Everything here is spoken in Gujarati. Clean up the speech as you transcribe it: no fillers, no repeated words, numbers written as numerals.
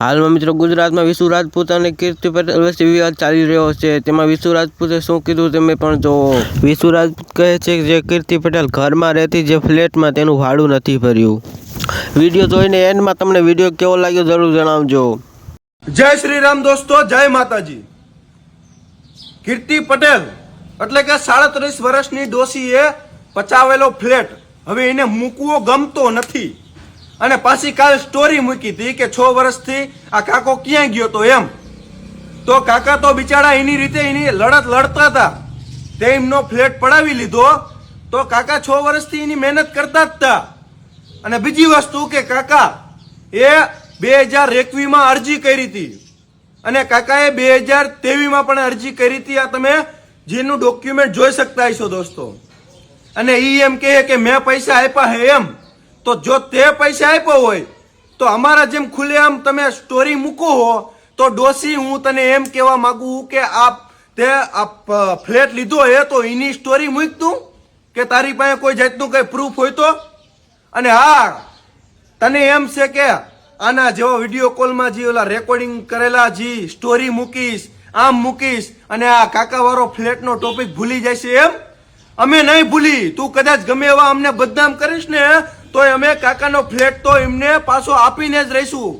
હાલમાં મિત્રો ગુજરાતમાં વિશુ રાજપૂત અને કીર્તિ પટેલ વચ્ચે વિવાદ ચાલી રહ્યો છે। તેમાં વિશુ રાજપૂતે શું કીધું તમે પણ જો। વિશુ રાજપૂત કહે છે કે જે કીર્તિ પટેલ ઘરમાં રહેતી જે ફ્લેટમાં તેનું ભાડું નથી ભર્યું। વિડીયો જોઈને એન્ડમાં તમને વિડીયો કેવો લાગ્યો જરૂર જણાવજો। જય શ્રી રામ દોસ્તો, જય માતાજી। કીર્તિ પટેલ એટલે કે 37 વર્ષની ડોશીએ પચાવેલો ફ્લેટ હવે એને મૂકવો ગમતો નથી અને પાછી કાલ સ્ટોરી મૂકી હતી કે 6 વર્ષથી આ કાકો ક્યાં ગયો તો એમ। તો કાકા તો બિચારા એની રીતે એની લડત લડતા હતા, તે એમનો ફ્લેટ પડાવી લીધો। તો કાકા 6 વર્ષથી એની મહેનત કરતા જ હતા। અને બીજી વસ્તુ કે કાકા એ 2021માં અરજી કરી હતી અને કાકાએ 2023માં પણ અરજી કરી હતી। આ તમે જેનું ડોક્યુમેન્ટ જોઈ શકતા હશો દોસ્તો। અને ઈ એમ કહે કે મેં પૈસા આપ્યા હે એમ। તો જો તે પૈસા આપ્યો હોય તો અમારા જેમ ખુલ્લેઆમ તમે સ્ટોરી મૂકો હો તો ડોશી હું તને એમ કહેવા માંગુ કે તે ફ્લેટ લીધો હે તો એની સ્ટોરી મૂક તું કે તારી પાસે કોઈ જાતનું કઈ પ્રૂફ હોય તો। અને હા, તને એમ છે કે આના જેવો વિડીયો કોલમાં જે ઓલા રેકોર્ડિંગ કરેલા જે સ્ટોરી મૂકીશ, આમ મૂકીશ અને આ કાકાવાળો ફ્લેટનો ટોપિક ભૂલી જશે એમ? અમે નહીં ભૂલી। તું કદાચ ગમે એવા અમને બદનામ કરીશ ને તોય અમે કાકાનો ફ્લેટ તો એમને પાછો આપીને જ રહીશું।